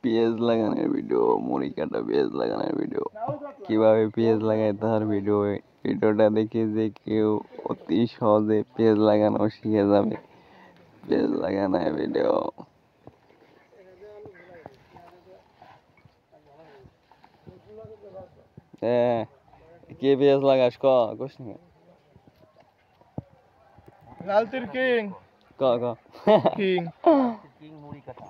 পেঁয়াজ লাগানোর ভিডিও, মুড়ি কাটা পেঁয়াজ লাগানোর ভিডিও, কিভাবে পেঁয়াজ লাগায় তার ভিডিও। ভিডিওটা দেখে যে কেউ অতি সহজে পেঁয়াজ লাগানো শিখে যাবে। পেঁয়াজ লাগানোর ভিডিও। হ্যাঁ, কে পেঁয়াজ লাগাস কস না? লালতির কিং ক কিং মুড়ি কাটা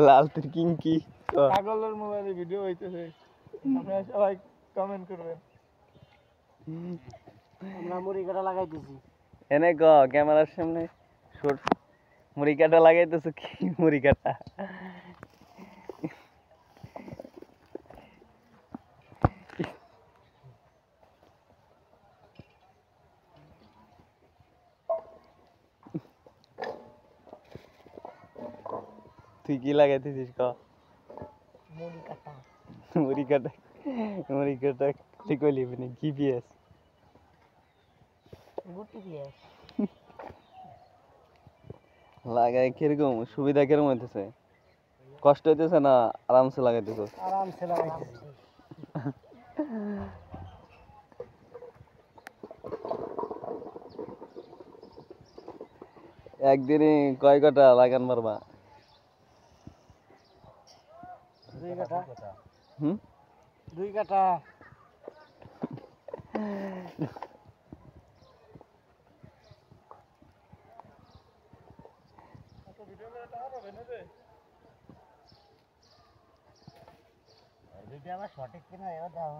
লালতির কিং কি? পাগলের মোবাইলে ভিডিও হইতেছে, আপনারা সবাই কমেন্ট করবেন। আমরা মুড়ি কাটা লাগাইতেছি। এনে ক্যামেরার সামনে শর্ট মুড়ি কাটা লাগাইতেছো? কি মুড়ি কাটা? তুই কি লাগাইতেছিস ক? মুড়ি কাটা মুড়ি কাটা। মুড়ি কাটা তুই কইলি মানে কি পেঁয়াজ? গুটি পেঁয়াজ লাগাই কিরকম সুবিধা কিরকম হইতেছে? কষ্ট হইতেছে না আরামসে লাগাইতেছো? আরামসে লাগাইতেছি। একদিনে কয় কাটা লাগান পারবা? 2 কাটা। হুম, 2 কাটা। ভিডিও আমার সঠিক কিনা এও দাও।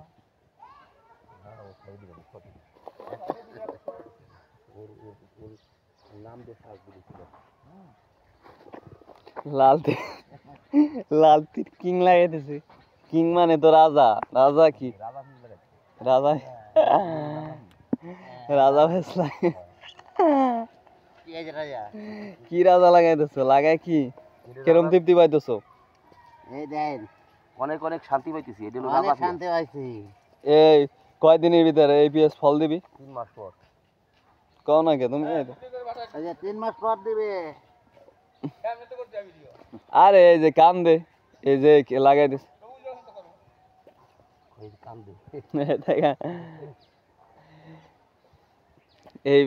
নাম দিয়ে সাজ দিয়েছিল। লালতির কিং লাগাইতেছে। কিং মানে তো রাজা। রাজা কি? রাজা রাজা ফেসলা কি রাজা লাগাইতেছো? লাগাই কি কেরম তৃপ্তি পাইতেছো? এই দেন অনেক অনেক শান্তি পাইতেছি। এটা হলো অনেক শান্তি পাইছি। এই কয়দিনের ভিতরে এই পেঁয়াজ ফল দিবি? 3 মাস পর। কও না কে তুমি? এই যে 3 মাস পর দিবে। আরে এই যে কান দে, এই যে লাগাই দিস। এই কাম দে। এই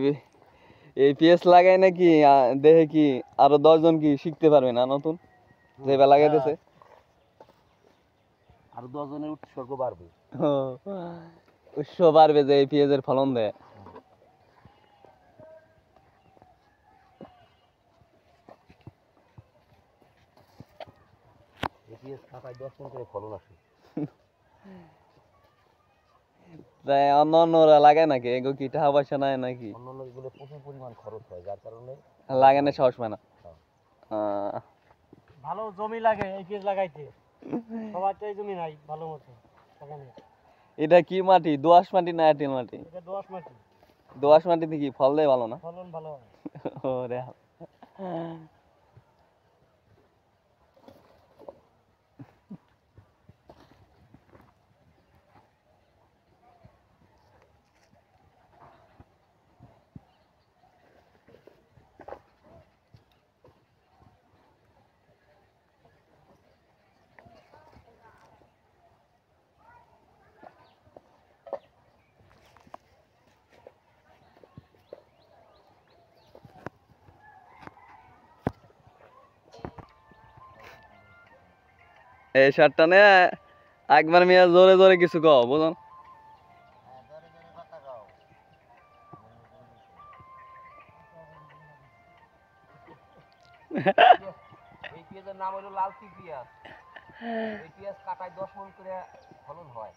এই পেঁয়াজ লাগাই নাকি দেখে কি আরো 10 জন কি শিখতে পারবে না নতুন যেবা লাগাইতেছে? আর 10 জনের উৎসর্গ বাড়বে। উৎস বাড়বে যে এই পেঁয়াজের ফলন দেয়। এই পেঁয়াজ কাটায় 10 মণ করে ফলন আসে। তাই অন্য অন্যরা লাগায় নাকি? এগো কি টাকা পয়সা নাই নাকি? অন্য গুলো প্রচুর পরিমাণ খরচ হয়, যার কারণে লাগানো সাহস পায় না। ভালো জমি লাগে এই পেঁয়াজ লাগাইতে। সবার তো এই জমি নাই ভালো মতো। এটা কি মাটি? দোআঁশ মাটি না এঁটেল মাটি? এটা দোআঁশ মাটি। দোআঁশ মাটিতে কি ফল দেয় ভালো না? ফলন ভালো হয়। ওরে এই শার্টটা নে একবার মিয়া জোরে জোরে কিছু কও বুঝুন। এই পেঁয়াজের নাম হলো লালতি পেঁয়াজ। এই পেঁয়াজ কাটায় 10 মণ করে ফলন হয়।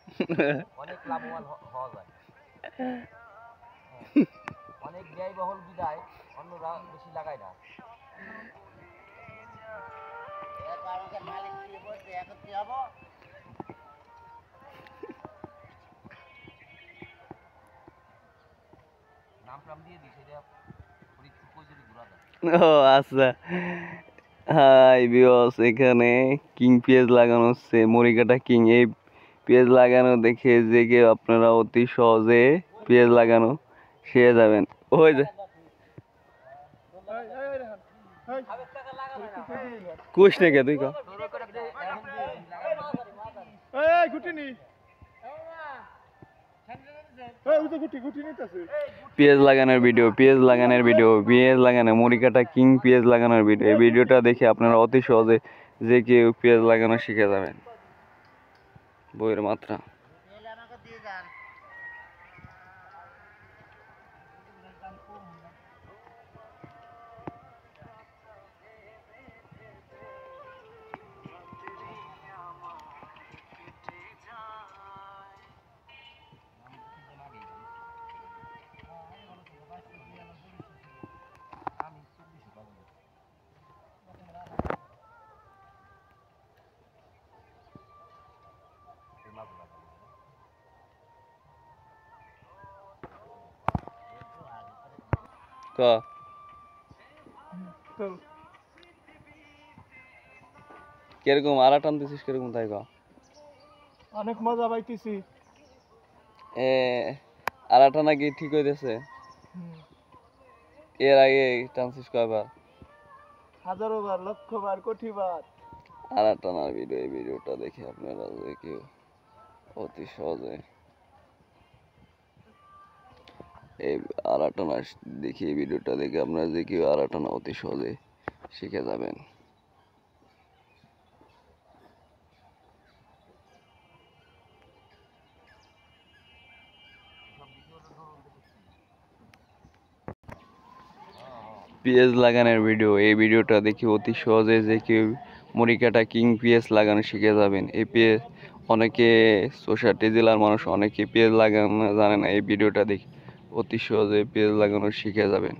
অনেক লাভবান হওয়া যায়। অনেক ব্যয়বহুল বিদায় অন্যরা বেশি লাগায় না। নাম টাম দিয়ে দিই সেটা যদি ঘোরা যায়। ও আচ্ছা। হাই ভিউয়ার্স, এখানে কিং পেঁয়াজ লাগানো হচ্ছে, মরিকাটা কিং। এই পেঁয়াজ লাগানো দেখে যে কেউ আপনারা অতি সহজে পেঁয়াজ লাগানো শিখে যাবেন। ওই যে কুছ নাকি তুই কা এই গুটি নি এই উতো গুটি নিতেছে পেঁয়াজ লাগানোর ভিডিও, পেঁয়াজ লাগানোর ভিডিও, পেঁয়াজ লাগানো মুড়ি কাটা কিং পেঁয়াজ লাগানোর ভিডিও। এই ভিডিওটা দেখে আপনারা অতি সহজে যে কেউ পেঁয়াজ লাগানো শিখে যাবেন। বইয়ের মাত্রা ক চল কিরকম আড়া টানতেছিস কিরকম তাই ক অনেক মজা পাইতেছি এ আড়াটা নাকি ঠিক হইতেছে এর আগে টানছিস কয়বার হাজারো বার লক্ষ বার কোটি বার আড়া টানার ভিডিও। এই ভিডিওটা দেখে আপনারা যে কেউ অতি সহজে এই আড়া টানা দেখি এই ভিডিওটা দেখে আপনারা যে কেউ আড়া টানা অতি সহজে শিখে যাবেন। পেঁয়াজ লাগানোর ভিডিও। এই ভিডিওটা দেখে অতি সহজে যে কেউ মুড়ি কাটা কিং পেঁয়াজ লাগানো শিখে যাবেন। এই পেঁয়াজ অনেকে ৬৪ জেলার মানুষ অনেকে পেঁয়াজ লাগানো জানে না। এই ভিডিওটা দেখে অতি সহজে পেঁয়াজ লাগানো শিখে যাবেন।